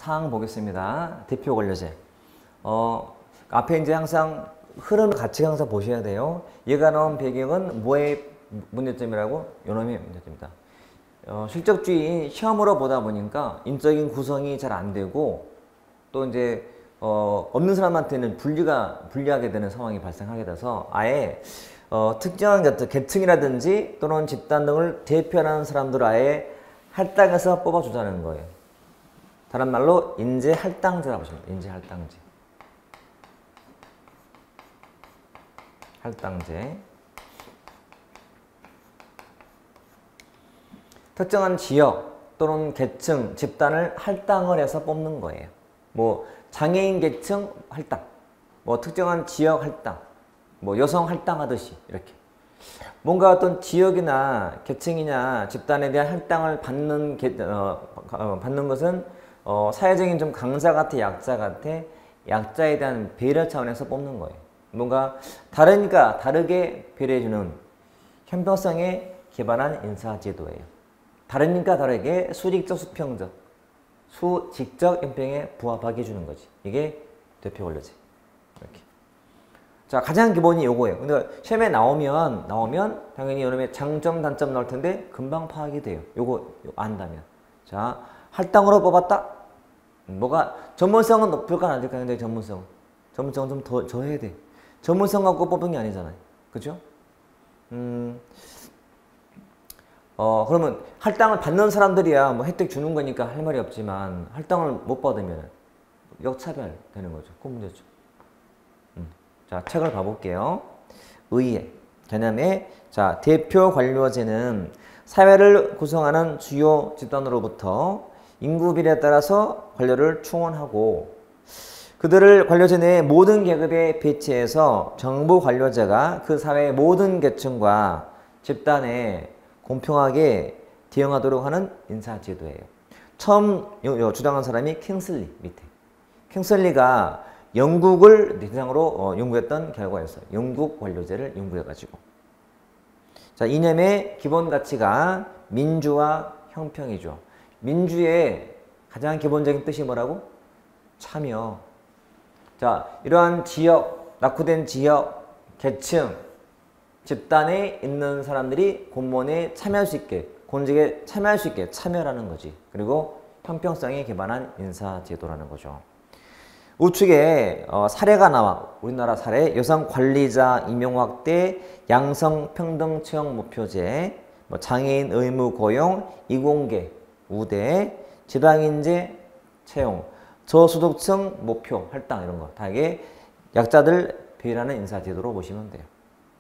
사항 보겠습니다. 대표 관료제. 앞에 이제 항상 흐름을 같이 항상 보셔야 돼요. 얘가 나온 배경은 뭐의 문제점이라고? 요놈의 문제점이다. 실적주의 시험으로 보다 보니까 인적인 구성이 잘 안 되고 또 이제 없는 사람한테는 불리하게 되는 상황이 발생하게 돼서 아예 특정한 계층이라든지 또는 집단 등을 대표하는 사람들을 아예 할당해서 뽑아주자는 거예요. 다른 말로 인재할당제라고 보시면 돼요. 인재할당제. 할당제. 특정한 지역 또는 계층, 집단을 할당을 해서 뽑는 거예요. 뭐 장애인 계층 할당, 뭐 특정한 지역 할당, 뭐 여성 할당하듯이 이렇게 뭔가 어떤 지역이나 계층이나 집단에 대한 할당을 받는 것은 사회적인 좀 강자 같아, 약자 같아, 약자에 대한 배려 차원에서 뽑는 거예요. 뭔가 다르니까 다르게 배려해주는 형평성에 기반한 인사제도예요. 다르니까 다르게 수직적, 수평적, 수직적 형평에 부합하게 해주는 거지. 이게 대표 관료제. 이렇게. 자, 가장 기본이 요거예요. 근데 시험에 나오면 당연히 여러분의 장점, 단점 나올 텐데 금방 파악이 돼요. 요거 안다면. 자, 할당으로 뽑았다. 뭐가 전문성은 높을까 낮을까? 근데 전문성은 좀 더 해야 돼. 전문성 갖고 뽑은 게 아니잖아요. 그죠? 그러면 할당을 받는 사람들이야 뭐 혜택 주는 거니까 할 말이 없지만 할당을 못 받으면 역차별 되는 거죠. 그 문제죠. 자, 책을 봐볼게요. 의회 개념에 자, 대표 관료제는 사회를 구성하는 주요 집단으로부터 인구 비례에 따라서 관료를 충원하고 그들을 관료제 내의 모든 계급에 배치해서 정부 관료제가 그 사회의 모든 계층과 집단에 공평하게 대응하도록 하는 인사제도예요. 처음 주장한 사람이 킹슬리 밑에. 킹슬리가 영국을 대상으로 연구했던 결과였어요. 영국 관료제를 연구해가지고. 자, 이념의 기본 가치가 민주와 형평이죠. 민주의 가장 기본적인 뜻이 뭐라고? 참여. 자, 이러한 지역, 낙후된 지역, 계층, 집단에 있는 사람들이 공무원에 참여할 수 있게, 공직에 참여할 수 있게 참여라는 거지. 그리고 형평성에 기반한 인사제도라는 거죠. 우측에 사례가 나와. 우리나라 사례, 여성 관리자 임용 확대, 양성 평등 채용 목표제, 뭐 장애인 의무 고용, 이공계, 우대, 지방인재 채용, 저소득층 목표 할당 이런 거 다 이게 약자들 배려하는 인사제도로 보시면 돼요.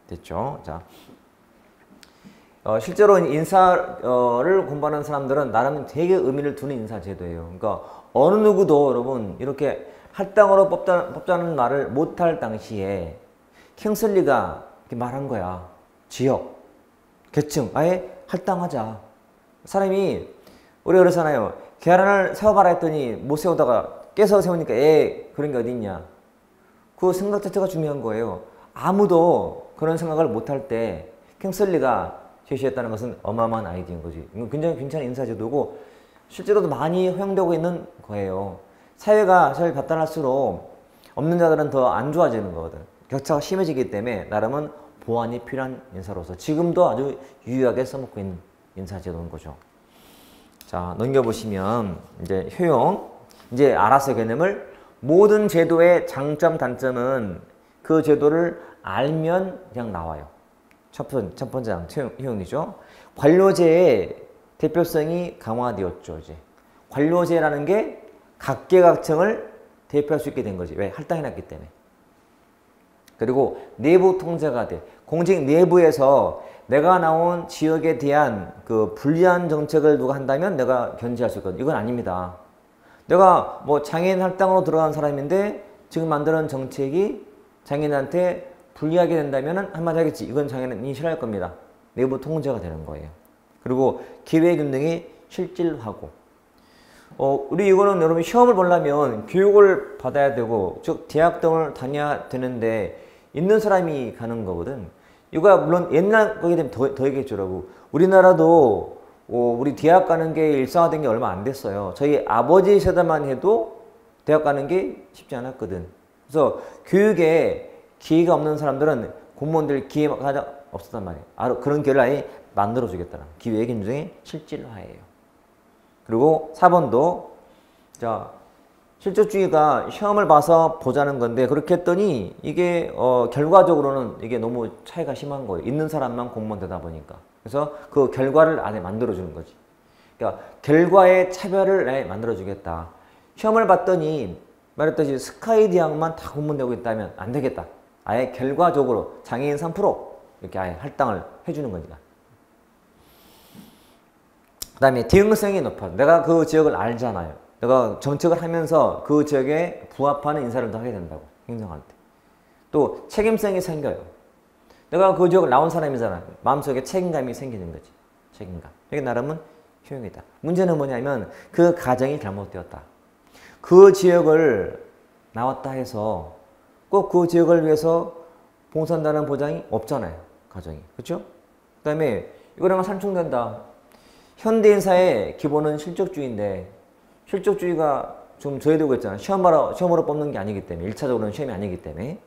됐죠? 자, 실제로 인사를 공부하는 사람들은 나름 되게 의미를 두는 인사제도예요. 그러니까 어느 누구도 여러분 이렇게 할당으로 뽑자는 말을 못할 당시에 킹슬리가 이렇게 말한 거야. 지역, 계층, 아예 할당하자. 사람이 우리가 그러잖아요. 계란을 세워봐라 했더니 못 세우다가 깨서 세우니까 그런 게 어딨냐. 그 생각 자체가 중요한 거예요. 아무도 그런 생각을 못할 때 킹슬리가 제시했다는 것은 어마어마한 아이디어인 거지. 이건 굉장히 괜찮은 인사제도고 실제로도 많이 허용되고 있는 거예요. 사회가 제일 발달할수록 없는 자들은 더 안 좋아지는 거거든. 격차가 심해지기 때문에 나름은 보완이 필요한 인사로서 지금도 아주 유효하게 써먹고 있는 인사제도인 거죠. 자, 넘겨보시면 이제 효용. 이제 알았어요, 개념을. 모든 제도의 장점, 단점은 그 제도를 알면 그냥 나와요. 첫 번째 효용이죠. 관료제의 대표성이 강화되었죠. 이제 관료제라는 게 각계각층을 대표할 수 있게 된 거지. 왜? 할당해놨기 때문에. 그리고 내부 통제가 돼. 공직 내부에서 내가 나온 지역에 대한 그 불리한 정책을 누가 한다면 내가 견제할 수 있거든. 이건 아닙니다. 내가 뭐 장애인 할당으로 들어간 사람인데 지금 만드는 정책이 장애인한테 불리하게 된다면 한마디 하겠지. 이건 장애인이 싫어할 겁니다. 내부 통제가 되는 거예요. 그리고 기회균등이 실질화하고 우리 이거는 여러분 시험을 보려면 교육을 받아야 되고 즉 대학 등을 다녀야 되는데 있는 사람이 가는 거거든. 이거야 물론 옛날 거기 되면 더 얘기했죠. 우리나라도 우리 대학 가는 게 일상화된 게 얼마 안 됐어요. 저희 아버지 세대만 해도 대학 가는 게 쉽지 않았거든. 그래서 교육에 기회가 없는 사람들은 공무원들 기회가 없었단 말이에요. 그런 기회를 아예 만들어주겠다는 기회 김정의 실질화예요. 그리고 4번도 자 실적주의가 시험을 봐서 보자는 건데 그렇게 했더니 이게 결과적으로는 이게 너무 차이가 심한 거예요. 있는 사람만 공무원 되다 보니까. 그래서 그 결과를 안에 만들어주는 거지. 그러니까 결과의 차별을 안에 만들어주겠다. 시험을 봤더니 말했듯이 스카이 대학만 다 공무원 되고 있다면 안 되겠다. 아예 결과적으로 장애인 3% 이렇게 아예 할당을 해주는 거니까. 그 다음에 대응성이 높아. 내가 그 지역을 알잖아요. 내가 정책을 하면서 그 지역에 부합하는 인사를 더 하게 된다고. 행정할 때. 또 책임성이 생겨요. 내가 그 지역을 나온 사람이잖아. 마음속에 책임감이 생기는 거지. 책임감. 이게 나름은 효용이다. 문제는 뭐냐면 그 가정이 잘못되었다. 그 지역을 나왔다 해서 꼭 그 지역을 위해서 봉사한다는 보장이 없잖아요. 가정이. 그렇죠? 그 다음에 이거랑 상충된다. 현대인사의 기본은 실적주의인데 실적주의가 좀 저해되고 있잖아요. 시험으로 뽑는 게 아니기 때문에 1차적으로는 시험이 아니기 때문에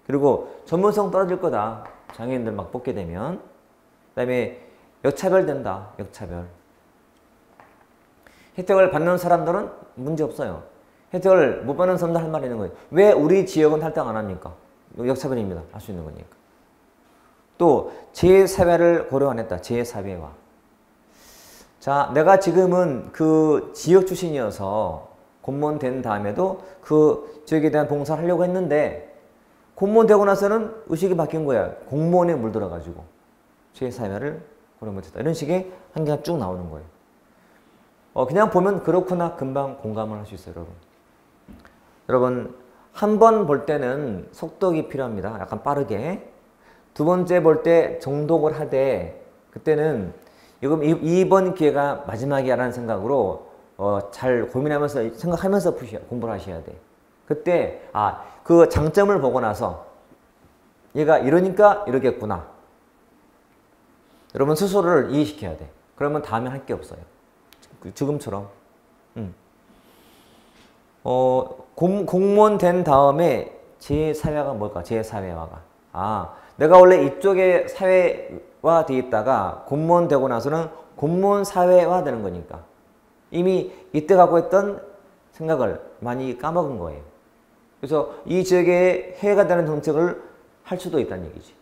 그리고 전문성 떨어질 거다. 장애인들 막 뽑게 되면 그 다음에 역차별된다. 역차별. 혜택을 받는 사람들은 문제 없어요. 혜택을 못 받는 사람들 할 말이 있는 거예요. 왜 우리 지역은 할당 안 합니까? 역차별입니다. 할 수 있는 거니까. 또 제4회를 고려 안 했다. 제4회와. 자, 내가 지금은 그 지역 출신이어서 공무원 된 다음에도 그 지역에 대한 봉사를 하려고 했는데 공무원 되고 나서는 의식이 바뀐 거야. 공무원에 물들어가지고 제4회를 고려 못했다. 이런 식의 한계가 쭉 나오는 거예요. 그냥 보면 그렇구나 금방 공감을 할 수 있어요. 여러분 한 번 볼 때는 속독이 필요합니다. 약간 빠르게. 두 번째 볼 때 정독을 하되 그때는 이번 기회가 마지막이야 라는 생각으로 잘 고민하면서 생각하면서 공부를 하셔야 돼. 그때 그 장점을 보고 나서 얘가 이러니까 이러겠구나. 여러분 스스로를 이해시켜야 돼. 그러면 다음에 할 게 없어요. 지금처럼. 공무원 된 다음에 제4회가 뭘까? 제4회화가. 내가 원래 이쪽에 사회화 돼 있다가 공무원 되고 나서는 공무원 사회화 되는 거니까. 이미 이때 갖고 있던 생각을 많이 까먹은 거예요. 그래서 이 지역에 해가 되는 정책을 할 수도 있다는 얘기지.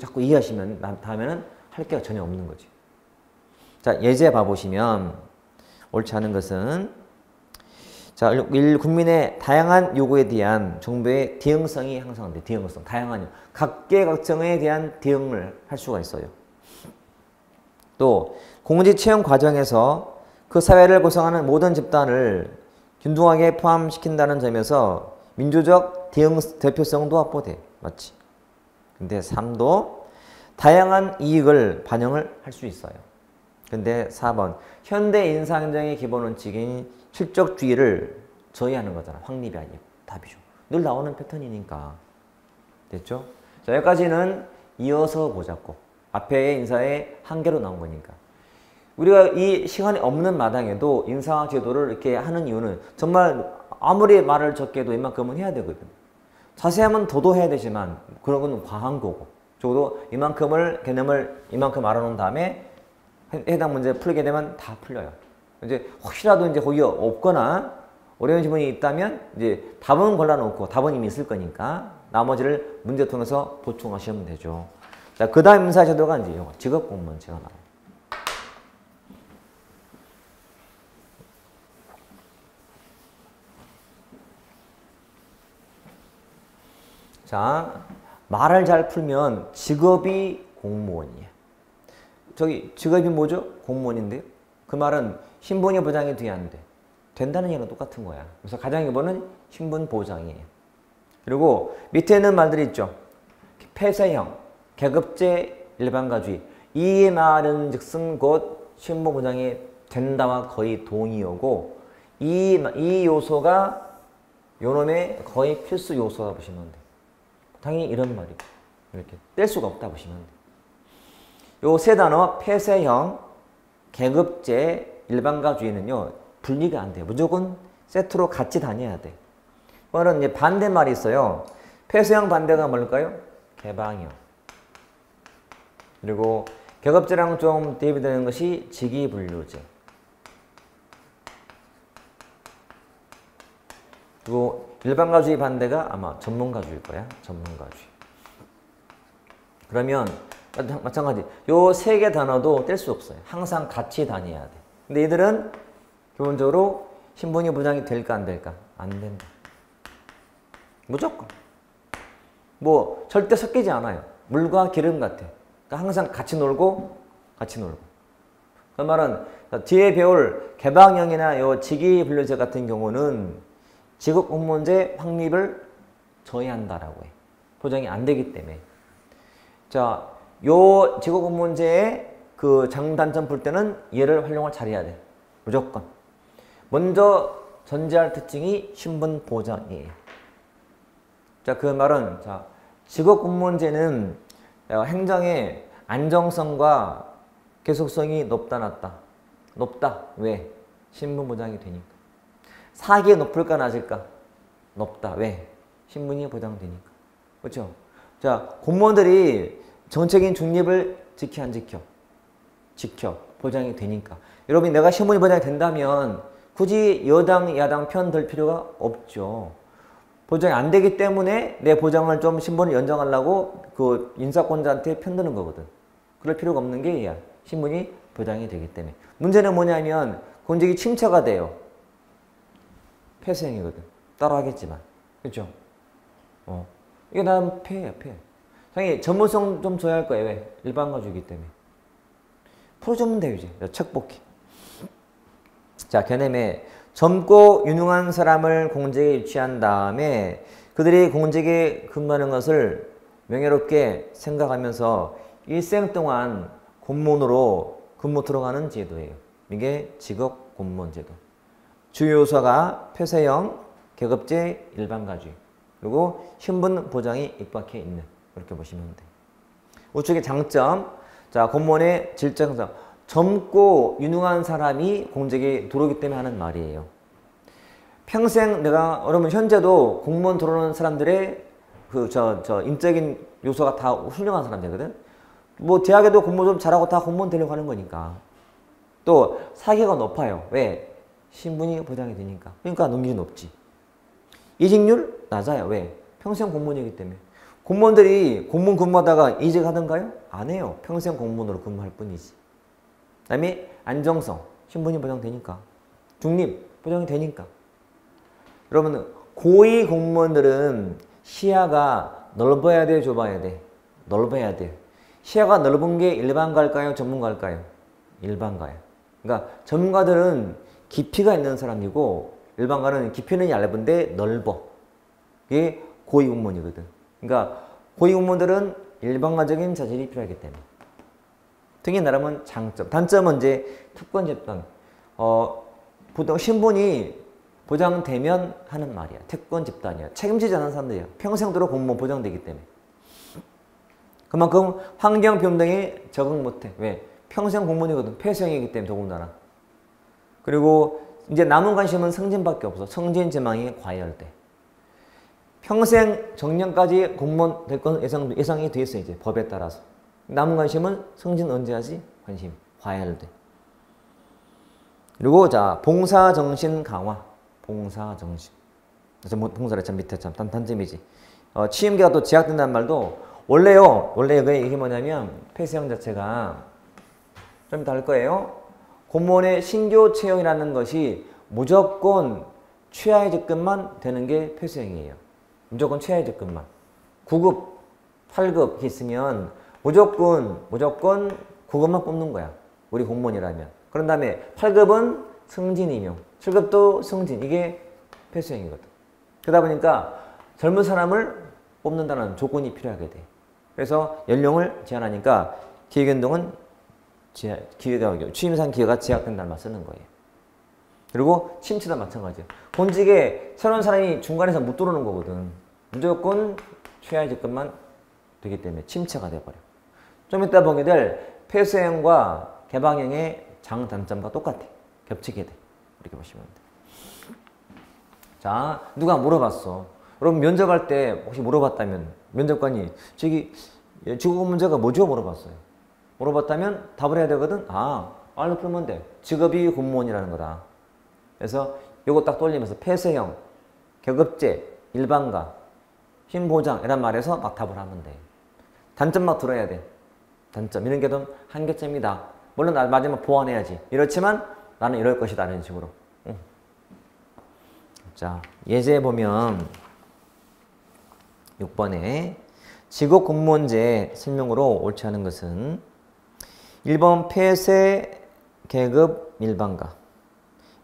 자꾸 이해하시면 다음에는 할 게 전혀 없는 거지. 자, 예제 봐보시면 옳지 않은 것은 자, 국민의 다양한 요구에 대한 정부의 대응성이 향상돼. 대응성, 다양한 각계각층에 대한 대응을 할 수가 있어요. 또 공직 채용 과정에서 그 사회를 구성하는 모든 집단을 균등하게 포함시킨다는 점에서 민주적 대응 대표성도 확보돼. 맞지? 근데 3도 다양한 이익을 반영을 할 수 있어요. 근데 4번 현대 인사행정의 기본 원칙인 실적주의를 저해하는 거잖아. 확립이 아니고 답이죠. 늘 나오는 패턴이니까. 됐죠? 자, 여기까지는 이어서 보자고. 앞에 인사의 한계로 나온 거니까. 우리가 이 시간이 없는 마당에도 인사 제도를 이렇게 하는 이유는 정말 아무리 말을 적게 해도 이만큼은 해야 되거든. 자세하면 더도 해야 되지만 그런 건 과한 거고. 적어도 이만큼을 개념을 이만큼 알아놓은 다음에 해당 문제 풀게 되면 다 풀려요. 이제 혹시라도 이제 거기 없거나 어려운 지문이 있다면 이제 답은 골라놓고 답은 이미 있을 거니까 나머지를 문제 통해서 보충하시면 되죠. 자, 그 다음 인사 제도가 이제 직업 공무원제가 나와요. 자, 말을 잘 풀면 직업이 공무원이에요. 직업이 뭐죠? 공무원인데요. 그 말은 신분이 보장이 돼야 안 돼. 된다는 얘기는 똑같은 거야. 그래서 가장 기본은 신분 보장이에요. 그리고 밑에 있는 말들이 있죠. 폐쇄형, 계급제, 일반가주의. 이 말은 즉슨 곧 신분 보장이 된다와 거의 동의어고 이 요소가 요놈의 거의 필수 요소다 보시면 돼. 당연히 이런 말이고 이렇게 뗄 수가 없다 보시면 돼. 요 세 단어 폐쇄형, 계급제, 일반가주의는요 분리가 안 돼요. 무조건 세트로 같이 다녀야 돼. 그거는 이제 반대말이 있어요. 폐쇄형 반대가 뭘까요? 개방형. 그리고 계급제랑 좀 대비되는 것이 직위분류제. 그리고 일반가주의 반대가 아마 전문가주의일 거야. 전문가주의. 그러면 마찬가지. 요 세 개 단어도 뗄 수 없어요. 항상 같이 다녀야 돼. 근데 이들은 기본적으로 신분이 보장이 될까 안 될까? 안 된다. 무조건. 뭐 절대 섞이지 않아요. 물과 기름 같아. 그러니까 항상 같이 놀고 같이 놀고. 그 말은 뒤에 배울 개방형이나 요 직위분류제 같은 경우는 직업 공무원제 확립을 저해한다라고 해. 보장이 안 되기 때문에. 자, 요 직업 공무원제의 그 장단점 풀 때는 얘를 활용을 잘해야 돼. 무조건. 먼저 전제할 특징이 신분 보장이에요. 자, 그 말은 자, 직업 공무원제는 행정의 안정성과 계속성이 높다 낮다. 높다. 왜? 신분 보장이 되니까. 사기에 높을까 낮을까? 높다. 왜? 신분이 보장되니까. 그렇죠? 자, 공무원들이 정책인 중립을 지켜 안 지켜? 지켜. 보장이 되니까. 여러분 내가 신분이 보장이 된다면 굳이 여당 야당 편 들 필요가 없죠. 보장이 안 되기 때문에 내 보장을 좀 신분을 연장하려고 그 인사권자한테 편드는 거거든. 그럴 필요가 없는 게 얘야. 신분이 보장이 되기 때문에. 문제는 뭐냐면 공직이 침체가 돼요. 폐쇄형이거든. 따라 하겠지만. 그렇죠? 이게 난 폐야, 폐. 당연히 전문성 좀 줘야 할 거예요. 왜? 일반가주의이기 때문에. 프로전문 대유제. 책 복귀. 자, 견해매. 젊고 유능한 사람을 공직에 유치한 다음에 그들이 공직에 근무하는 것을 명예롭게 생각하면서 일생 동안 공무원으로 근무 들어가는 제도예요. 이게 직업 공무원 제도. 주요 요소가 폐쇄형, 계급제, 일반가주의. 그리고 신분 보장이 입각해 있는. 이렇게 보시면 돼요. 우측의 장점. 자, 공무원의 질적성. 젊고 유능한 사람이 공직에 들어오기 때문에 하는 말이에요. 평생 내가 여러분 현재도 공무원 들어오는 사람들의 인적인 요소가 다 훌륭한 사람들이거든. 뭐 대학에도 공부 좀 잘하고 다 공무원 되려고 하는 거니까. 또 사기가 높아요. 왜? 신분이 보장이 되니까. 그러니까 능력이 높지. 이직률 낮아요. 왜? 평생 공무원이기 때문에. 공무원들이 공무원 근무하다가 이직하던가요? 안 해요. 평생 공무원으로 근무할 뿐이지. 그 다음에 안정성. 신분이 보장되니까. 중립 보장이 되니까. 여러분 고위 공무원들은 시야가 넓어야 돼, 좁아야 돼? 넓어야 돼. 시야가 넓은 게 일반가일까요? 전문가일까요? 일반가야. 그러니까 전문가들은 깊이가 있는 사람이고 일반가는 깊이는 얇은데 넓어. 이게 고위 공무원이거든. 그러니까 고위 공무원들은 일반가적인 자질이 필요하기 때문에. 등에 나르면 장점. 단점은 이제 특권 집단. 보통 신분이 보장되면 하는 말이야. 특권 집단이야. 책임지지 않는 사람들이야. 평생도록 공무원 보장되기 때문에. 그만큼 환경 변동에 적응 못해. 왜? 평생 공무원이거든. 폐쇄형이기 때문에 더군다나. 그리고 이제 남은 관심은 승진밖에 없어. 승진 지망이 과열돼. 평생 정년까지 공무원 될 건 예상이 돼 있어 이제 법에 따라서. 남은 관심은 승진 언제 하지? 관심 과열돼. 그리고 자 봉사정신 강화. 봉사정신. 봉사를 참 밑에 참 단점이지. 취임계가 또 제약된다는 말도 원래요. 원래 이게 뭐냐면 폐쇄형 자체가 좀 이따 할 거예요. 공무원의 신규 채용이라는 것이 무조건 최하의 직급만 되는 게 폐쇄형이에요. 무조건 최하의 직급만. 9급, 8급 있으면 무조건 9급만 뽑는 거야. 우리 공무원이라면. 그런 다음에 8급은 승진 임용, 7급도 승진. 이게 폐쇄형이거든. 그러다 보니까 젊은 사람을 뽑는다는 조건이 필요하게 돼. 그래서 연령을 제한하니까 기획연동은 취임상 기회가 제약된다는 말 쓰는 거예요. 그리고 침체도 마찬가지예요. 본직에 새로운 사람이 중간에서 못 들어오는 거거든. 무조건 최하의 직급만 되기 때문에 침체가 돼버려. 좀 이따 보게 될 폐쇄형과 개방형의 장단점과 똑같아. 겹치게 돼. 이렇게 보시면 돼. 자, 누가 물어봤어. 여러분 면접할 때 혹시 물어봤다면 면접관이 저기 직업 문제가 뭐죠? 물어봤어요. 물어봤다면 답을 해야 되거든. 아, 알로 풀면 돼. 직업이 공무원이라는 거다. 그래서 요거 딱 돌리면서 폐쇄형, 계급제, 일반가, 힘보장 이란 말에서 막 답을 하면 돼. 단점 막 들어야 돼. 단점 이런 게 좀 한계점이다. 물론 마지막 보완해야지. 이렇지만 나는 이럴 것이다. 이런 식으로. 자, 예제 보면 6번에 직업 공무원제 설명으로 옳지 않은 것은 1번 폐쇄 계급 일반가,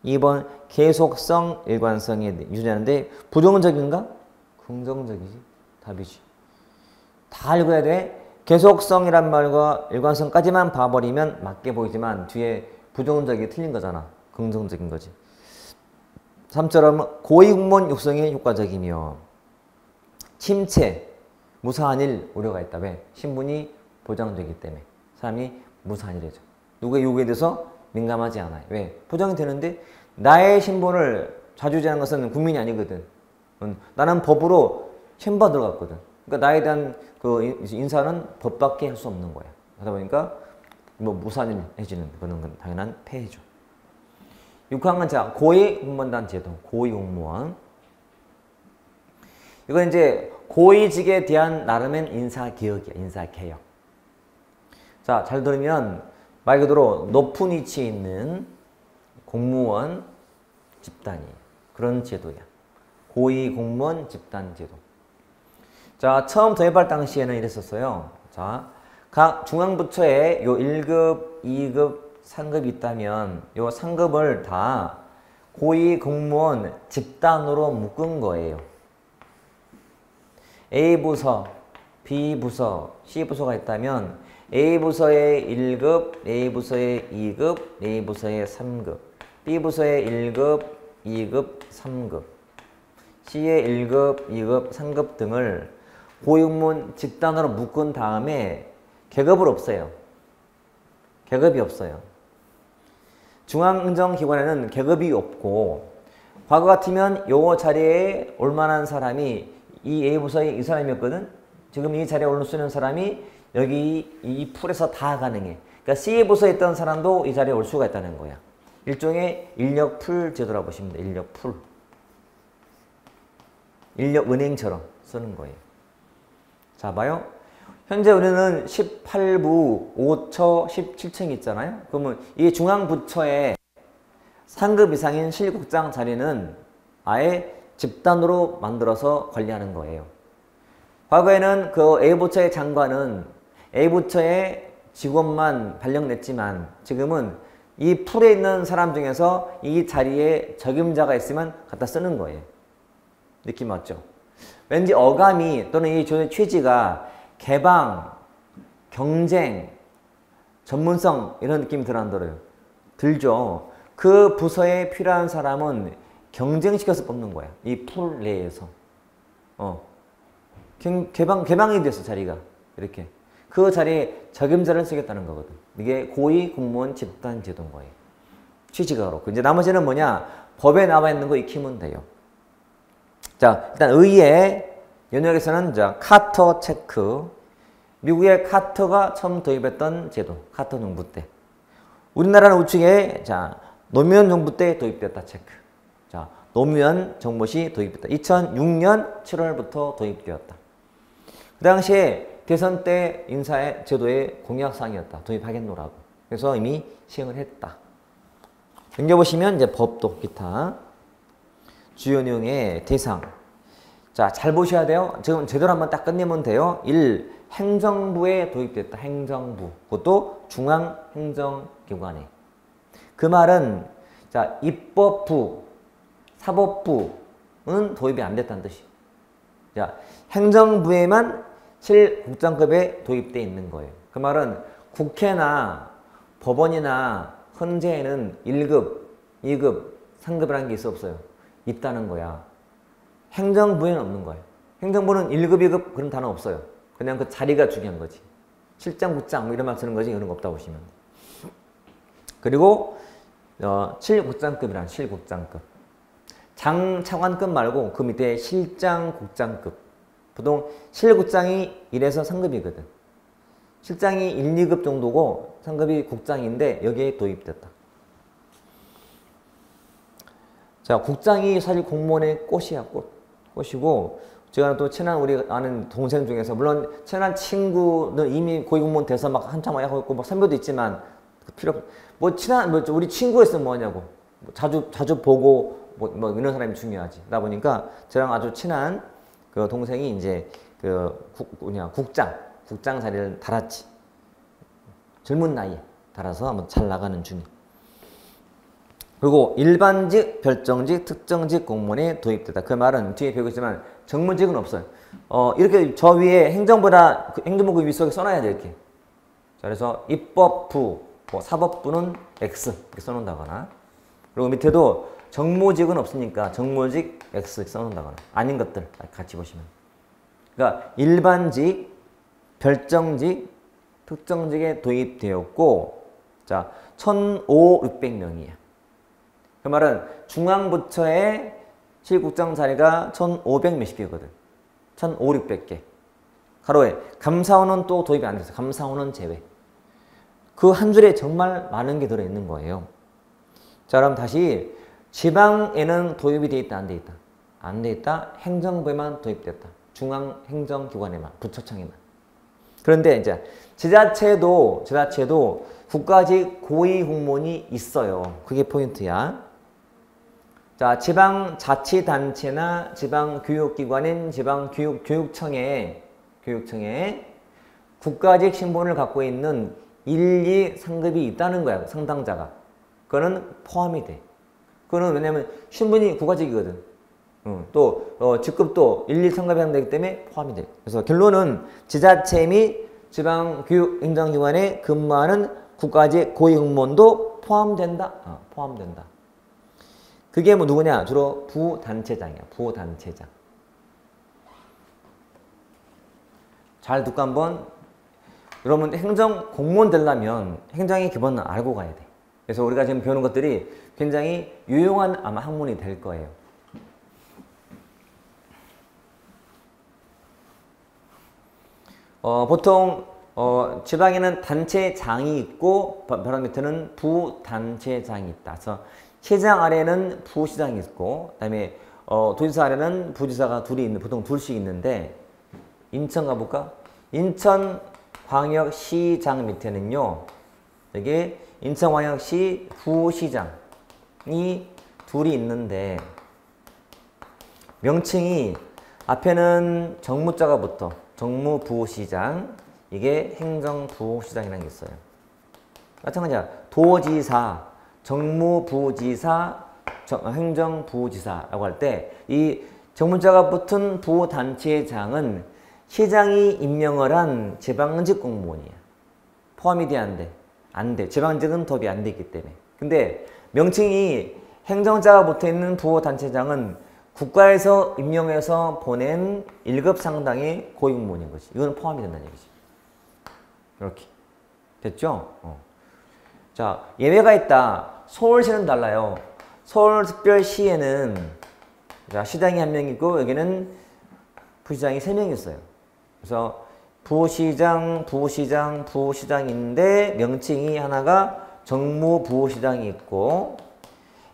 2번 계속성 일관성에 유지하는데 부정적인가? 긍정적이지. 답이지. 다 읽어야 돼. 계속성이란 말과 일관성까지만 봐버리면 맞게 보이지만 뒤에 부정적이 틀린 거잖아. 긍정적인 거지. 3처럼 고위공무원 육성에 효과적이며 침체, 무사한 일 우려가 있다. 왜? 신분이 보장되기 때문에 사람이 무사한 일이죠. 누구의 요구에 대해서 민감하지 않아요. 왜? 보장이 되는데 나의 신분을 좌지우지하는 것은 국민이 아니거든. 나는 법으로 챔버 들어갔거든. 그러니까 나에 대한 그 인사는 법밖에 할 수 없는 거야. 그러다 보니까 뭐 무사한 일 해지는 그런 건 당연한 폐해죠. 6항은 자, 고위공무원단 제도, 고위공무원. 이건 이제 고위직에 대한 나름의 인사개혁이야, 인사개혁. 자, 잘 들으면 말 그대로 높은 위치에 있는 공무원 집단이 그런 제도야. 고위공무원 집단 제도. 자, 처음 도입할 당시에는 이랬었어요. 자, 각 중앙부처에 요 1급, 2급, 상급이 있다면 요 상급을 다 고위공무원 집단으로 묶은 거예요. A부서, B부서, C부서가 있다면 A부서의 1급, A부서의 2급, A부서의 3급, B부서의 1급, 2급, 3급, C의 1급, 2급, 3급 등을 고위공무원 집단으로 묶은 다음에 계급을 없어요. 계급이 없어요. 중앙행정기관에는 계급이 없고 과거 같으면 요 자리에 올만한 사람이 이 A부서의 이 사람이었거든. 지금 이 자리에 올 수 있는 사람이 여기 이 풀에서 다 가능해. 그러니까 C부서에 있던 사람도 이 자리에 올 수가 있다는 거야. 일종의 인력풀 제도라고 보시면 돼. 인력풀. 인력은행처럼 쓰는 거예요. 자, 봐요. 현재 우리는 18부, 5처, 17층이 있잖아요. 그러면 이 중앙부처의 상급 이상인 실국장 자리는 아예 집단으로 만들어서 관리하는 거예요. 과거에는 그 A부처의 장관은 A부처의 직원만 발령냈지만 지금은 이 풀에 있는 사람 중에서 이 자리에 적임자가 있으면 갖다 쓰는 거예요. 느낌 왔죠? 왠지 어감이 또는 이 취지가 개방, 경쟁, 전문성 이런 느낌이 들어 안 들어요? 들죠. 그 부서에 필요한 사람은 경쟁시켜서 뽑는 거야. 이 풀 내에서. 개방이 됐어, 자리가. 이렇게. 그 자리에 적임자를 쓰겠다는 거거든. 이게 고위공무원 집단 제도인 거예요. 취지가 그렇고. 이제 나머지는 뭐냐? 법에 나와 있는 거 익히면 돼요. 자, 일단 의회 연역에서는 자, 카터 체크. 미국의 카터가 처음 도입했던 제도. 카터 정부 때. 우리나라는 우측에 자, 노무현 정부 때 도입됐다 체크. 자, 노무현 정부 시 도입됐다. 2006년 7월부터 도입되었다. 그 당시에 대선 때 인사의 제도의 공약사항이었다. 도입하겠노라고. 그래서 이미 시행을 했다. 넘겨보시면 이제 법도 기타 주요 내용의 대상. 자, 잘 보셔야 돼요. 지금 제대로 한번 딱 끝내면 돼요. 1. 행정부에 도입됐다. 행정부. 그것도 중앙행정기관에. 그 말은 자, 입법부, 사법부는 도입이 안 됐다는 뜻이에요. 자, 행정부에만 실국장급에 도입되어 있는 거예요. 그 말은 국회나 법원이나 헌재에는 1급, 2급, 3급이라는 게 있어 없어요? 있다는 거야. 행정부에는 없는 거예요. 행정부는 1급, 2급 그런 단어 없어요. 그냥 그 자리가 중요한 거지. 실장, 국장 뭐 이런 말 쓰는 거지 그런 거 없다고 보시면. 그리고 7국장급이란 실국장급. 장차관급 말고 그 밑에 실장국장급. 보통 실국장이 1에서 3급이거든. 실장이 1, 2급 정도고 상급이 국장인데 여기에 도입됐다. 자, 국장이 사실 공무원의 꽃이야, 꽃이고, 제가 또 친한 우리 아는 동생 중에서, 물론 친한 친구는 이미 고위공무원 돼서 막 한참 하고 있고, 막 선배도 있지만, 우리 친구였으면 뭐냐고. 자주 보고, 이런 사람이 중요하지. 그러다 보니까 저랑 아주 친한 그 동생이 이제 국장 자리를 달았지. 젊은 나이에 달아서 한번 잘 나가는 중이. 그리고 일반직, 별정직, 특정직 공무원에 도입됐다. 그 말은 뒤에 배우겠지만 정무직은 없어요. 이렇게 저 위에 행정부의 윗속에 써놔야 돼, 이렇게. 자, 그래서 입법부, 사법부는 X 이렇게 써놓는다거나. 그리고 밑에도 정무직은 없으니까 정무직 X 써놓는다거나. 아닌 것들 같이 보시면. 그러니까 일반직, 별정직, 특정직에 도입되었고, 자, 1,500~600명이야. 그 말은 중앙부처의 실국장 자리가 1,500 몇십 개거든. 1,500~600개. 가로에 감사원은 또 도입이 안 됐어. 감사원은 제외. 그 한 줄에 정말 많은 게 들어있는 거예요. 자, 그럼 다시 지방에는 도입이 돼 있다, 안 돼 있다? 안 돼 있다. 행정부에만 도입됐다. 중앙행정기관에만, 부처청에만. 그런데 이제 지자체도 국가직 고위공무원이 있어요. 그게 포인트야. 자, 지방자치단체나 지방교육기관인 지방교육청에 국가직 신분을 갖고 있는 1, 2, 3급이 있다는 거야. 상당자가. 그거는 포함이 돼. 그거는 왜냐면 신분이 국가직이거든. 또 직급도 1, 2, 3급이 한다기 때문에 포함이 돼. 그래서 결론은 지자체 및 지방교육행정기관에 근무하는 국가직 고위공무원도 포함된다. 포함된다. 그게 뭐 누구냐? 주로 부단체장이야. 부단체장. 잘 듣고 한번. 여러분 행정 공무원 되려면 행정의 기본은 알고 가야 돼. 그래서 우리가 지금 배우는 것들이 굉장히 유용한 아마 학문이 될 거예요. 보통 지방에는 단체장이 있고 바로 밑에는 부단체장이 있다. 그래서 시장 아래는 부시장이 있고 그다음에 도지사 아래는 부지사가 보통 둘씩 있는데 인천 가볼까? 인천광역시장 밑에는요. 여기 인천광역시 부시장이 둘이 있는데 명칭이 앞에는 정무자가 붙어. 정무부시장, 이게 행정부시장이라는 게 있어요. 마찬가지야. 도지사, 정무부지사, 행정부지사라고 할 때 이 정무자가 붙은 부단체장은 시장이 임명을 한 지방직 공무원이야. 포함이 돼, 안 돼? 안 돼. 지방직은 도입이 안 돼 있기 때문에. 근데 명칭이 행정자가 붙어있는 부단체장은 국가에서 임명해서 보낸 1급 상당의 고위공무원인 거지. 이건 포함이 된다는 얘기지. 이렇게. 됐죠? 자, 예외가 있다. 서울시는 달라요. 서울특별시에는 자, 시장이 한 명 있고 여기는 부시장이 3명 있어요. 그래서 부시장인데 명칭이 하나가 정무부시장이 있고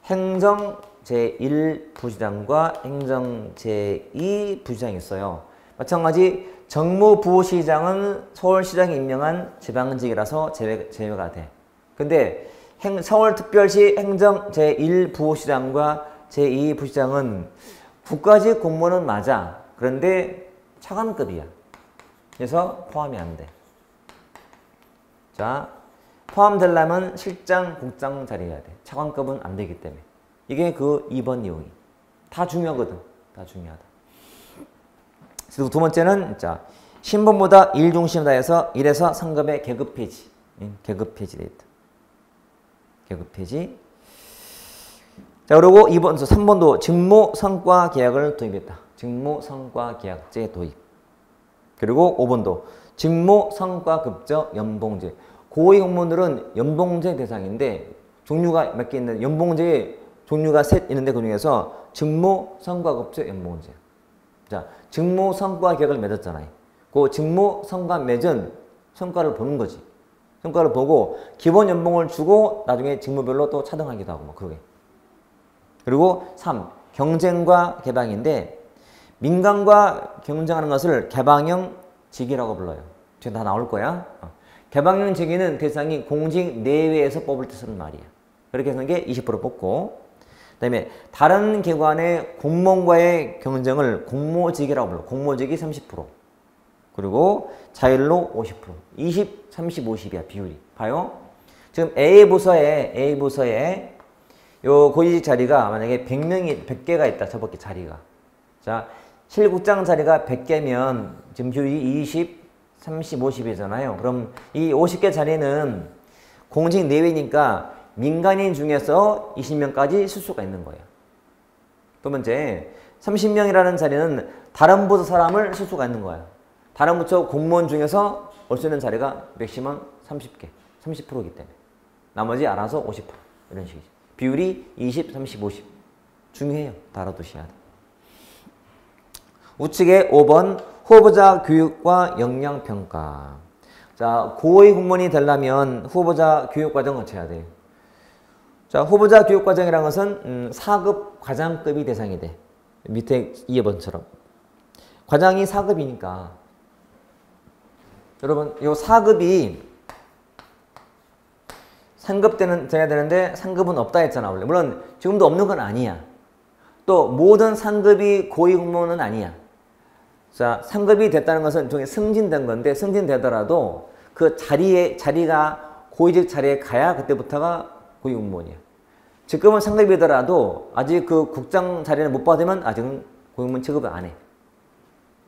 행정 제1부시장과 행정 제2부시장이 있어요. 마찬가지 정무부시장은 서울시장이 임명한 지방직이라서 제외가 돼. 근데 서울특별시 행정 제1부시장과 제2부시장은 국가직 공무원은 맞아. 그런데 차관급이야. 그래서 포함이 안 돼. 자, 포함되려면 실장, 국장 자리해야 돼. 차관급은 안 되기 때문에. 이게 그 2번 내용이. 다 중요하거든. 다 중요하다. 그리고 두 번째는 자, 신분보다 일 중심이다 해서 1에서 3급의 계급 폐지. 계급 폐지 돼 있다. 계급 폐지. 자, 그리고 3번도 직무 성과 계약을 도입했다. 직무 성과 계약제 도입. 그리고 5번도 직무 성과 급저 연봉제. 고위 공무원들은 연봉제 대상인데 종류가 몇 개 있는데 연봉제에 종류가 셋 있는데 그 중에서 직무, 성과, 급제, 연봉제. 자, 직무, 성과 계획을 맺었잖아요. 그 직무, 성과 맺은 성과를 보는 거지. 성과를 보고 기본 연봉을 주고 나중에 직무별로 또 차등하기도 하고 뭐 그러게. 그리고 3. 경쟁과 개방인데 민간과 경쟁하는 것을 개방형 직위라고 불러요. 뒤에 다 나올 거야. 개방형 직위는 대상이 공직 내외에서 뽑을 때 쓰는 말이야. 그렇게 해서 게 20% 뽑고 그 다음에 다른 기관의 공무원과의 경쟁을 공모직이라고 불러. 공모직이 30%. 그리고 자율로 50%. 20, 30, 50이야 비율이. 봐요. 지금 A 부서에 요 고위직 자리가 만약에 100개가 있다. 저밖에 자리가. 자, 실국장 자리가 100개면 지금 비율이 20, 30, 50이잖아요. 그럼 이 50개 자리는 공직 내외니까 민간인 중에서 20명까지 쓸 수가 있는 거예요. 두 번째, 30명이라는 자리는 다른 부서 사람을 쓸 수가 있는 거예요. 다른 부처 공무원 중에서 올 수 있는 자리가 맥시멈 30개, 30%이기 때문에. 나머지 알아서 50%. 이런 식이죠. 비율이 20, 30, 50. 중요해요. 다 알아두셔야 돼. 우측에 5번 후보자 교육과 역량평가. 자, 고위 공무원이 되려면 후보자 교육과정을 거쳐야 돼요. 자, 후보자 교육과정이라는 것은 4급 과장급이 대상이 돼. 밑에 2번처럼. 과장이 4급이니까. 여러분, 이 4급이 3급 때는 돼야 되는데 3급은 없다 했잖아, 원래. 물론 지금도 없는 건 아니야. 또 모든 상급이 고위공무원은 아니야. 자, 상급이 됐다는 것은 종의 승진된 건데 승진되더라도 그 자리가 고위직 자리에 가야 그때부터가 고위공무원이야. 지금은 상급이더라도 아직 그 국장 자리를 못 받으면 아직은 고위공무원 취급을 안 해.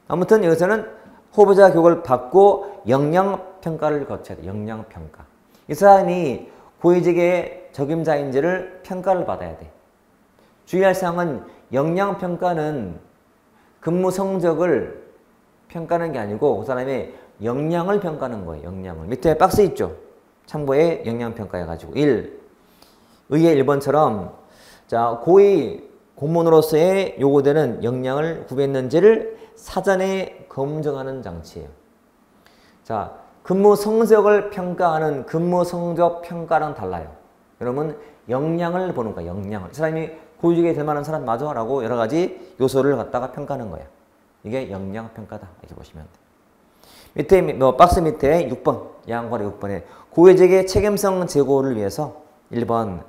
아무튼 여기서는 후보자 교육을 받고 역량평가를 거쳐야 돼. 역량평가. 이 사람이 고위직의 적임자인지를 평가를 받아야 돼. 주의할 사항은 역량평가는 근무 성적을 평가하는 게 아니고 그 사람의 역량을 평가하는 거예요. 역량을. 밑에 박스 있죠. 참고에 역량평가 해가지고 1. 의의 1번처럼 자, 고위 공무원으로서의 요구되는 역량을 구비했는지를 사전에 검증하는 장치예요. 자, 근무 성적을 평가하는 근무 성적 평가랑 달라요. 여러분 역량을 보는 거야. 역량을. 이 사람이 고위직에 될 만한 사람 맞아? 라고 여러 가지 요소를 갖다가 평가하는 거야. 이게 역량평가다. 이렇게 보시면 돼. 밑에 박스 밑에 6번 양괄호 6번에 고위직의 책임성 제고를 위해서 1번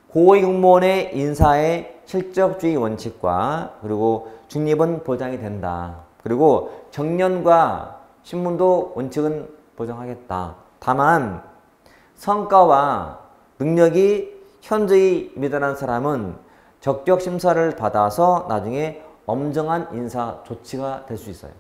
고위공무원의 인사의 실적주의 원칙과 그리고 중립은 보장이 된다. 그리고 정년과 신문도 원칙은 보장하겠다. 다만 성과와 능력이 현저히 미달한 사람은 적격 심사를 받아서 나중에 엄정한 인사 조치가 될 수 있어요.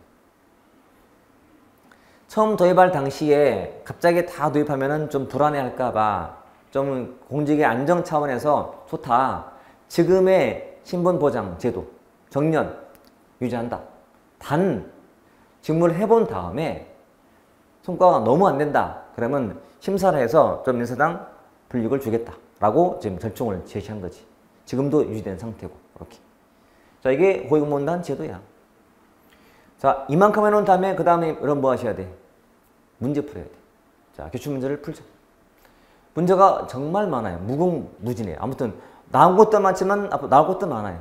처음 도입할 당시에 갑자기 다 도입하면 좀 불안해할까봐 좀 공직의 안정 차원에서 좋다. 지금의 신분보장 제도, 정년 유지한다. 단 직무를 해본 다음에 성과가 너무 안 된다. 그러면 심사를 해서 좀 인사당 불이익을 주겠다라고 지금 절충을 제시한 거지. 지금도 유지된 상태고 이렇게. 자, 이게 고위공무원단 제도야. 자, 이만큼 해놓은 다음에 그 다음에 여러분 뭐 하셔야 돼? 문제 풀어야 돼. 자, 기출문제를 풀자. 문제가 정말 많아요. 무궁무진해요. 아무튼 나온 것도 많지만 앞으로 나올 것도 많아요.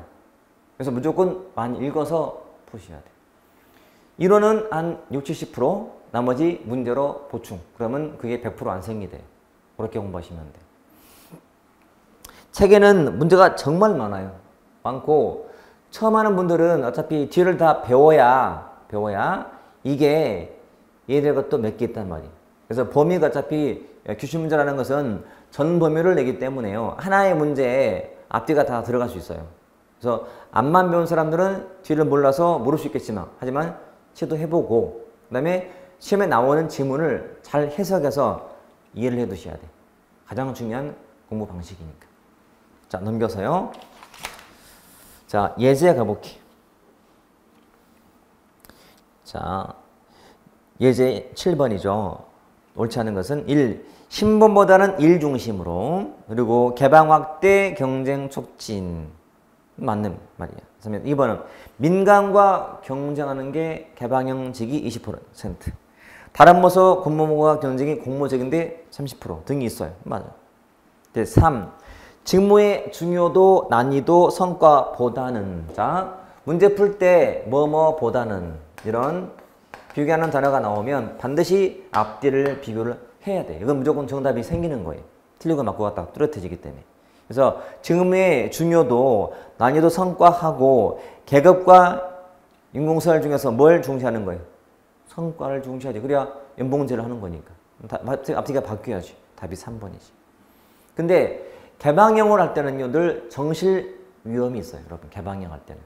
그래서 무조건 많이 읽어서 푸셔야 돼. 이론은 한 60, 70%, 나머지 문제로 보충. 그러면 그게 100% 완성이 돼요. 그렇게 공부하시면 돼요. 책에는 문제가 정말 많아요. 많고 처음 하는 분들은 어차피 뒤를 다 배워야 이게 이해될 것도 몇 개 있단 말이에요. 그래서 범위가 어차피 기출문제라는 것은 전 범위를 내기 때문에요. 하나의 문제에 앞뒤가 다 들어갈 수 있어요. 그래서 앞만 배운 사람들은 뒤를 몰라서 모를 수 있겠지만 하지만 시도해보고 그 다음에 시험에 나오는 지문을 잘 해석해서 이해를 해 두셔야 돼. 가장 중요한 공부 방식이니까. 자, 넘겨서요. 자, 예제 가볼게. 자, 예제 7번이죠. 옳지 않은 것은 1. 신분보다는 일 중심으로. 그리고 개방 확대, 경쟁 촉진. 맞는 말이야. 2번은 민간과 경쟁하는 게 개방형직이 20%. 다른 부서 공무원과 경쟁이 공모적인데 30% 등이 있어요. 맞아. 3. 직무의 중요도, 난이도, 성과보다는. 자, 문제 풀 때 뭐뭐보다는 이런 비교하는 단어가 나오면 반드시 앞뒤를 비교를 해야 돼. 이건 무조건 정답이 생기는 거예요. 틀리고 맞고 같다 뚜렷해지기 때문에. 그래서 직무의 중요도, 난이도, 성과하고 계급과 인공서열 중에서 뭘 중시하는 거예요? 성과를 중시하지. 그래야 연봉제를 하는 거니까. 앞뒤가 바뀌어야지. 답이 3번이지. 근데 개방형을 할 때는요, 늘 정실 위험이 있어요. 여러분, 개방형 할 때는.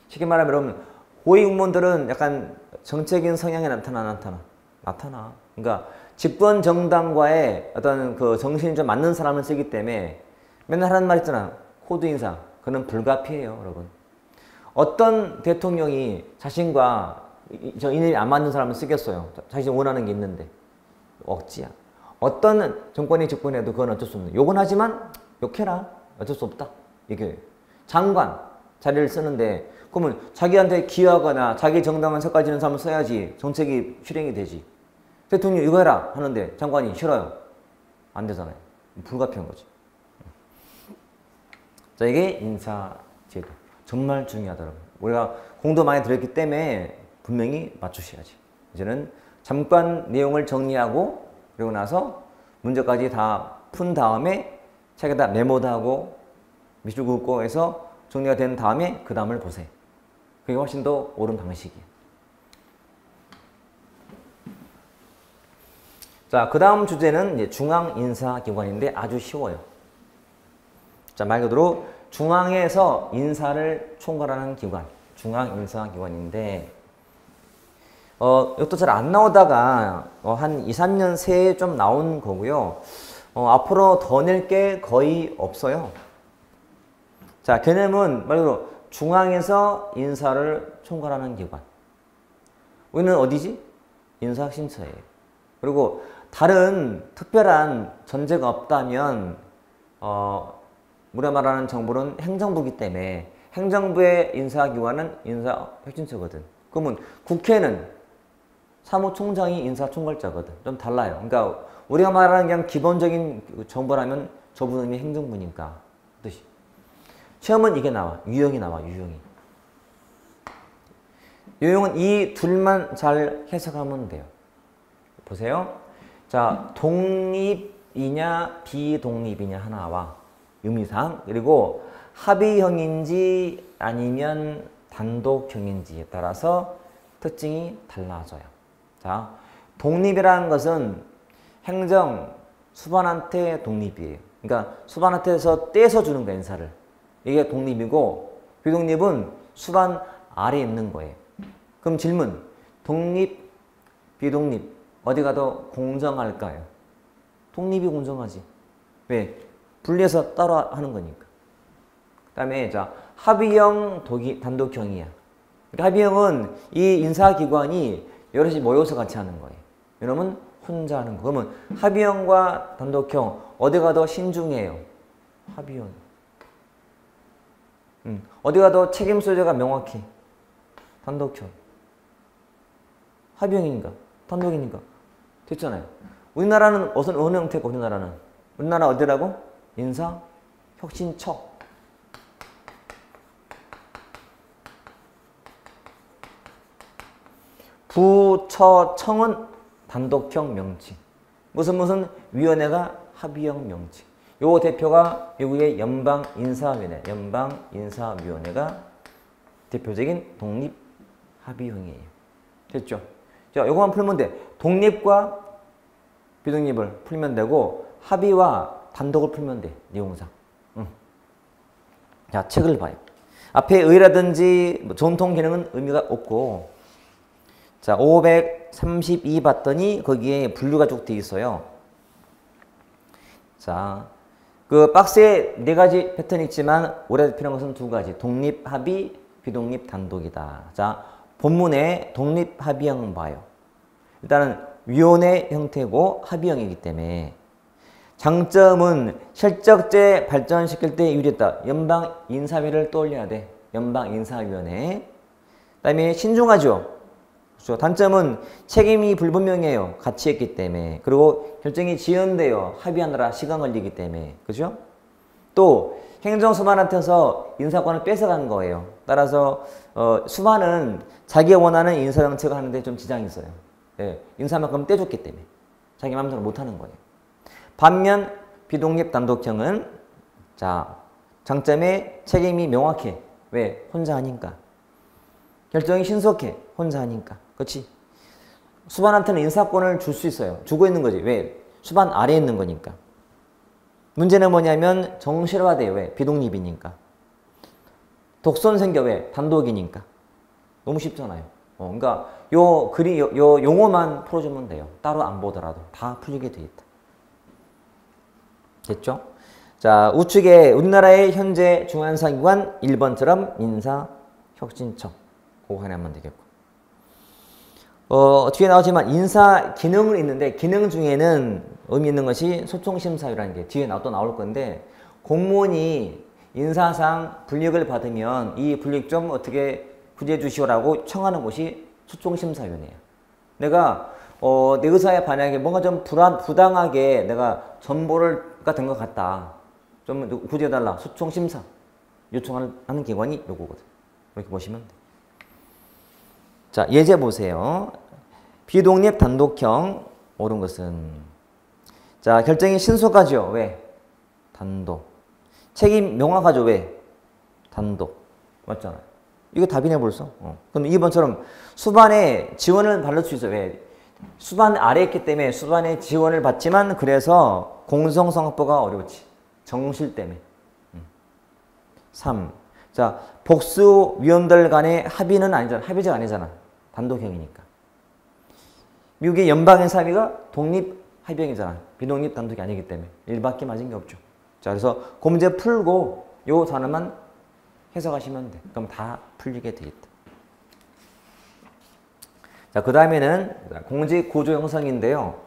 쉽게 말하면 여러분, 고위공무원들은 약간 정책인 성향이 나타나. 그러니까 집권 정당과의 어떤 그 정신이 좀 맞는 사람을 쓰기 때문에 맨날 하는 말 있잖아. 코드 인사. 그는 불가피해요, 여러분. 어떤 대통령이 자신과 인연이 안 맞는 사람을 쓰겠어요. 자신이 원하는 게 있는데. 억지야. 어떤 정권이 집권해도 그건 어쩔 수 없는. 욕은 하지만 욕해라. 어쩔 수 없다. 이게 장관 자리를 쓰는데 그러면 자기한테 기여하거나 자기 정당한 색깔 지는 사람을 써야지 정책이 실행이 되지. 대통령 이거 해라 하는데 장관이 싫어요. 안 되잖아요. 불가피한 거지. 자, 이게 인사제도. 정말 중요하더라고요. 우리가 공도 많이 들었기 때문에 분명히 맞추셔야지. 이제는 잠깐 내용을 정리하고 그리고 나서 문제까지 다 푼 다음에 책에다 메모도 하고 밑줄 긋고 해서 정리가 된 다음에 그 다음을 보세요. 그게 훨씬 더 옳은 방식이에요. 자, 그 다음 주제는 이제 중앙인사기관인데 아주 쉬워요. 자, 말 그대로 중앙에서 인사를 총괄하는 기관, 중앙인사기관인데 이것도 잘 안 나오다가 한 2, 3년 새에 좀 나온 거고요. 앞으로 더 낼 게 거의 없어요. 자, 개념은 말 그대로 중앙에서 인사를 총괄하는 기관. 우리는 어디지? 인사혁신처예요. 그리고 다른 특별한 전제가 없다면 우리가 말하는 정부는 행정부이기 때문에 행정부의 인사기관은 인사혁신처거든. 그러면 국회는 사무총장이 인사총괄자거든. 좀 달라요. 그러니까 우리가 말하는 그냥 기본적인 정부라면 저 부분이 행정부니까 뜻이. 시험은 이게 나와. 유형이 나와. 유형은 이 둘만 잘 해석하면 돼요. 보세요. 자, 독립이냐 비독립이냐 하나와 의미상, 그리고 합의형인지 아니면 단독형인지에 따라서 특징이 달라져요. 자, 독립이라는 것은 행정 수반한테 독립이에요. 그러니까 수반한테서 떼서 주는 거야, 인사를. 이게 독립이고, 비독립은 수반 아래에 있는 거예요. 그럼 질문, 독립, 비독립 어디가 더 공정할까요? 독립이 공정하지. 왜? 분리해서 따로 하는 거니까. 그 다음에 자, 합의형, 단독형이야. 그러니까 합의형은 이 인사기관이 여럿이 모여서 같이 하는 거예요. 이러면 혼자 하는 거. 그러면 합의형과 단독형 어디가 더 신중해요? 합의형. 어디가 더 책임 소재가 명확해? 단독형. 합의형이니까. 단독이니까. 됐잖아요. 우리나라는 어느 형태고 우리나라는? 우리나라 어디라고? 인사혁신처. 부처청은 단독형 명칭. 무슨 위원회가 합의형 명칭. 요 대표가 미국의 연방인사위원회, 연방인사위원회가 대표적인 독립합의형이에요. 됐죠? 자, 요거만 풀면 돼. 독립과 비독립을 풀면 되고 합의와 단독을 풀면 돼. 내용상. 자, 책을 봐요. 앞에 의라든지 전통 기능은 의미가 없고, 자, 532 봤더니 거기에 분류가 쭉 돼 있어요. 자, 그 박스에 4가지 패턴이 있지만 올해 필요한 것은 2가지. 독립, 합의, 비독립, 단독이다. 자, 본문에 독립, 합의형 봐요. 일단은 위원회 형태고 합의형이기 때문에 장점은 실적제 발전시킬 때 유리했다. 연방인사위를 떠올려야 돼. 연방인사위원회. 그 다음에 신중하죠. 그렇죠. 단점은 책임이 불분명해요. 같이 했기 때문에. 그리고 결정이 지연돼요. 합의하느라 시간 걸리기 때문에. 그죠? 또 행정수반한테서 인사권을 뺏어간 거예요. 따라서 수반은 자기가 원하는 인사정책을 하는데 좀 지장이 있어요. 예, 인사만큼 떼줬기 때문에. 자기 마음대로 못하는 거예요. 반면 비독립 단독형은 자 장점에 책임이 명확해. 왜? 혼자 하니까. 결정이 신속해. 혼자 하니까. 그렇지? 수반한테는 인사권을 줄 수 있어요. 주고 있는 거지. 왜? 수반 아래에 있는 거니까. 문제는 뭐냐면 정실화돼요. 왜? 비독립이니까. 독선 생겨. 왜? 단독이니까. 너무 쉽잖아요. 그러니까 요 용어만 풀어주면 돼요. 따로 안 보더라도 다 풀리게 돼 있다. 됐죠? 자, 우측에 우리나라의 현재 중앙인사기관 1번처럼 인사혁신처. 그거 하나만 되겠고. 뒤에 나오지만 인사 기능은 있는데 기능 중에는 의미 있는 것이 소통심사위라는 게 뒤에 또 나올 건데 공무원이 인사상 불이익을 받으면 이 불이익 좀 어떻게 구제해 주시오라고 청하는 곳이 소통심사위원회예요. 내가 내 의사에 만약에 뭔가 좀 부당하게 내가 전보가 된 것 같다. 좀 구제해달라. 소통심사 요청하는 기관이 요거거든. 이렇게 보시면 돼. 자, 예제 보세요. 비독립 단독형 옳은 것은 자 결정이 신속하죠. 왜? 단독. 책임 명확하죠. 왜? 단독. 맞잖아요. 이거 답이네 벌써. 그럼 2번처럼 수반에 지원을 받을 수 있어요. 왜? 수반 아래에 있기 때문에 수반에 지원을 받지만 그래서 공정성확보가 어려웠지. 정실 때문에. 3. 자, 복수위원들 간의 합의는 아니잖아. 합의제가 아니잖아. 단독형이니까. 미국의 연방인사위가 독립합의형이잖아. 비독립 단독이 아니기 때문에. 1밖에 맞은 게 없죠. 자, 그래서 그 문제 풀고 요 단어만 해석하시면 돼. 그럼 다 풀리게 돼 있다. 자, 그 다음에는 공직 구조 형성인데요.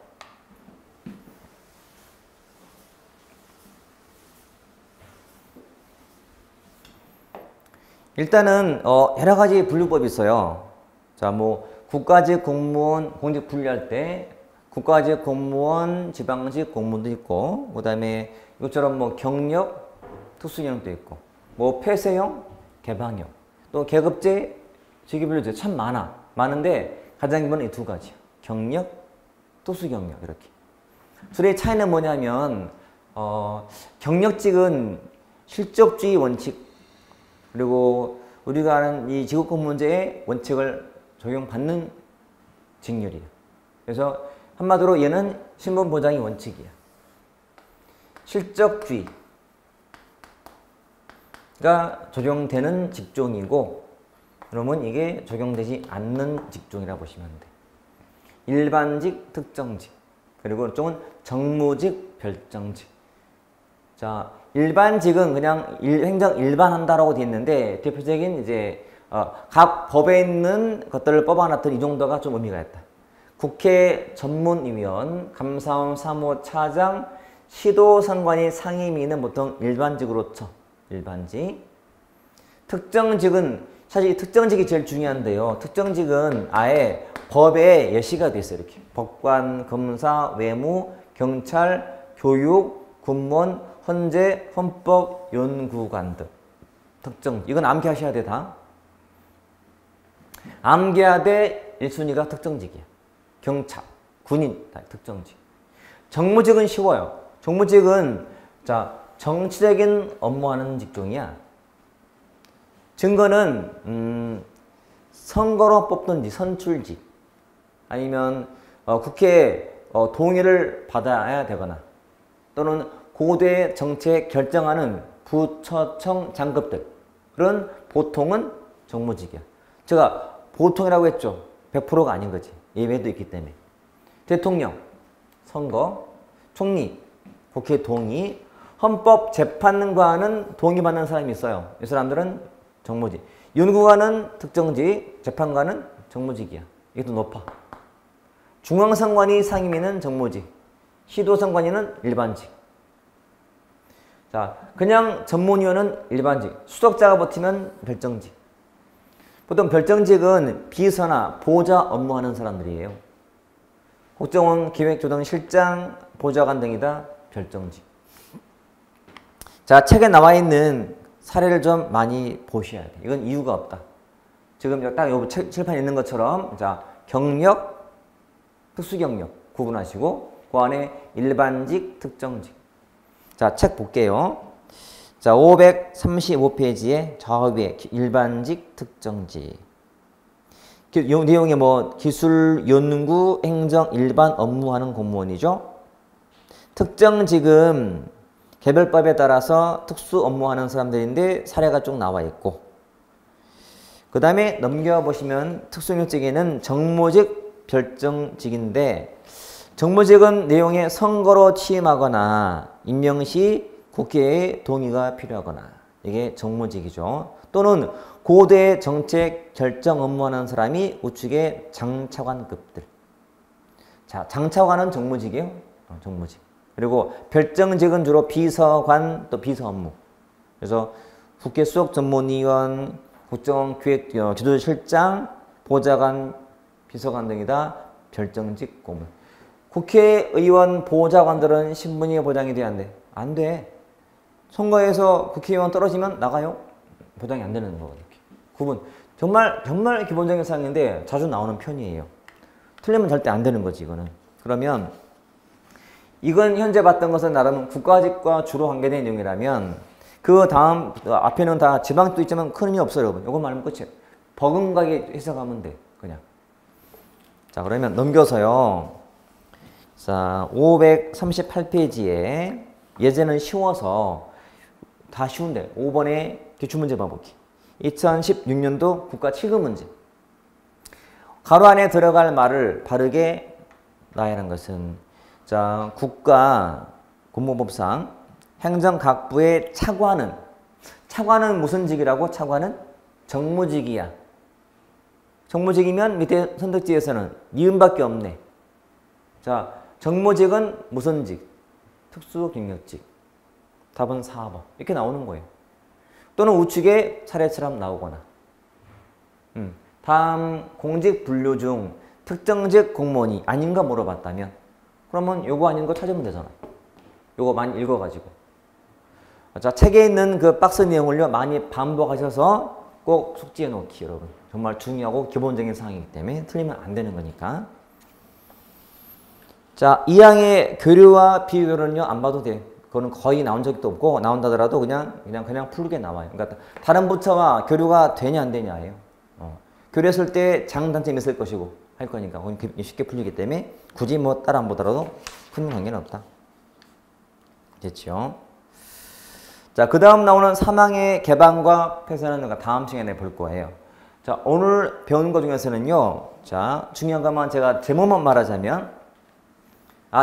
일단은 여러 가지 분류법이 있어요. 자, 뭐 국가직 공무원 공직 분류할 때 국가직 공무원, 지방직 공무원도 있고, 그다음에 이것처럼 뭐 경력, 특수경력도 있고, 뭐 폐쇄형, 개방형, 또 계급제, 직위분류제 참 많은데 가장 기본은 이 두 가지요. 경력, 특수경력 이렇게. 둘의 차이는 뭐냐면 경력직은 실적주의 원칙 그리고 우리가 아는 이 직업공무제의 원칙을 적용받는 직렬이에요. 그래서 한마디로 얘는 신분보장의 원칙이야. 실적주의가 적용되는 직종이고 그러면 이게 적용되지 않는 직종이라고 보시면 돼. 일반직, 특정직 그리고 이쪽은 정무직, 별정직. 자, 일반직은 그냥 행정 일반한다라고 되어 있는데 대표적인 이제 각 법에 있는 것들을 뽑아놨던 이 정도가 좀 의미가 있다. 국회 전문위원, 감사원 사무 차장, 시도상관이 상임위는 보통 일반직으로 쳐. 일반직. 특정직은 사실 이 특정직이 제일 중요한데요. 특정직은 아예 법에 예시가 돼 있어요. 이렇게 법관, 검사, 외무, 경찰, 교육, 군무원, 헌재, 헌법, 연구관 등 특정. 이건 암기하셔야 돼 다. 암기하되 1순위가 특정직이야. 경찰, 군인 다 특정직. 정무직은 쉬워요. 정무직은 자 정치적인 업무하는 직종이야. 증거는 선거로 뽑든지 선출직 아니면 국회 동의를 받아야 되거나 또는 고대 정책 결정하는 부처청 장급들 그런 보통은 정무직이야. 제가 보통이라고 했죠. 100%가 아닌 거지. 예외도 있기 때문에. 대통령, 선거, 총리, 국회 동의, 헌법재판관은 동의받는 사람이 있어요. 이 사람들은 정무직. 연구관은 특정직, 재판관은 정무직이야. 이게 더 높아. 중앙선관위 상임위는 정모직, 시도선관위는 일반직. 자, 그냥 전문위원은 일반직, 수석자가 버티면 별정직. 보통 별정직은 비서나 보좌 업무하는 사람들이에요. 국정원 기획조정실장, 보좌관 등이다 별정직. 자, 책에 나와 있는 사례를 좀 많이 보셔야 돼. 이건 이유가 없다. 지금 딱 요 칠판에 있는 것처럼 자, 경력, 특수경력 구분하시고 그 안에 일반직, 특정직. 자, 책 볼게요. 자, 535페이지에 저 위에 일반직, 특정직. 내용이 뭐 기술, 연구, 행정, 일반 업무하는 공무원이죠. 특정직은 개별법에 따라서 특수 업무하는 사람들인데 사례가 쭉 나와 있고, 그 다음에 넘겨보시면 특수경력직에는 정모직, 별정직인데 정모직은 내용에 선거로 취임하거나 임명 시 국회의 동의가 필요하거나 이게 정모직이죠. 또는 고대 정책 결정 업무하는 사람이 우측의 장차관급들. 자, 장차관은 정모직이에요. 정모직. 그리고 별정직은 주로 비서관 또 비서 업무. 그래서 국회 수석 전문위원, 국정원 기획 지도실장, 보좌관, 비서관 등이다 별정직 공무원. 국회의원 보좌관들은 신분이 보장이 돼야 안 돼? 안 돼. 선거에서 국회의원 떨어지면 나가요. 보장이 안 되는 거거든요. 구분. 정말 기본적인 사항인데 자주 나오는 편이에요. 틀리면 절대 안 되는 거지 이거는. 그러면 이건 현재 봤던 것은 나름 국가직과 주로 관계된 내용이라면 그 다음 앞에는 다 지방도 있지만 큰 의미 없어요 여러분. 이거 말하면 끝이에요. 버금가게 해석하면 돼 그냥. 자, 그러면 넘겨서요. 자, 538페이지에 예제는 쉬워서 다 쉬운데 5번에 기출문제 봐보기. 2016년도 국가 7급 문제. 가로 안에 들어갈 말을 바르게 놔야 하는 것은 자, 국가 공무법상 행정각부의 차관은 무슨 직이라고? 차관은 정무직이야. 정무직이면 밑에 선택지에서는 니은밖에 없네. 자, 정무직은 무슨 직? 특수경력직. 답은 4번. 이렇게 나오는 거예요. 또는 우측에 차례처럼 나오거나. 다음 공직 분류 중 특정직 공무원이 아닌가 물어봤다면 그러면 요거 아닌 거 찾으면 되잖아. 요거 많이 읽어가지고. 자, 책에 있는 그 박스 내용을요 많이 반복하셔서 꼭 숙지해 놓기 여러분. 정말 중요하고 기본적인 사항이기 때문에 틀리면 안 되는 거니까. 자, 2항의 교류와 비교류는요 안 봐도 돼. 그거는 거의 나온 적도 없고 나온다더라도 그냥 풀게 나와요. 그러니까 다른 부처와 교류가 되냐 안 되냐예요. 교류했을 때 장단점이 있을 것이고 할 거니까 쉽게 풀리기 때문에 굳이 뭐 따라 안 보더라도 큰 관계는 없다. 됐죠? 자, 그 다음 나오는 3항의 개방과 폐쇄는 다음 시간에 볼 거예요. 자, 오늘 배운 것 중에서는요. 자, 중요한 것만 제가 제목만 말하자면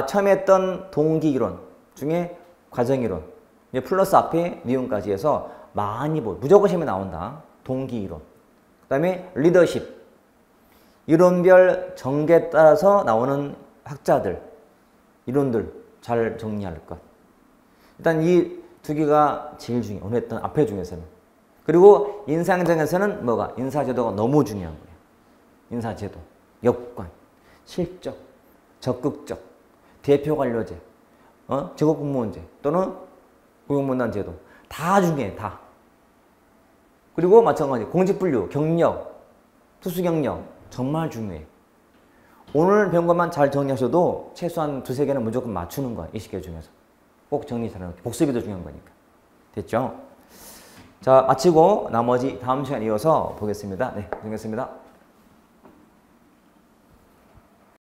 처음에 했던 동기이론 중에 과정이론 플러스 앞에 니은까지 해서 많이 무조건 시험에 나온다. 동기이론. 그 다음에 리더십. 이론별 전개에 따라서 나오는 학자들, 이론들 잘 정리할 것. 일단 이 두 개가 제일 중요해. 오늘 했던 앞에 중에서는. 그리고 인사행정에서는 뭐가? 인사제도가 너무 중요한 거예요. 인사제도, 역관, 실적, 적극적, 대표관료제, 직업공무원제 또는 고용문단제도 다 중요해. 다. 그리고 마찬가지 공직분류, 경력, 특수경력 정말 중요해. 오늘 배운 것만 잘 정리하셔도 최소한 두세 개는 무조건 맞추는 거야. 20개 중에서. 꼭 정리 잘해놓게. 복습이 더 중요한 거니까. 됐죠? 자, 마치고 나머지 다음 시간 이어서 보겠습니다. 네, 고생했습니다.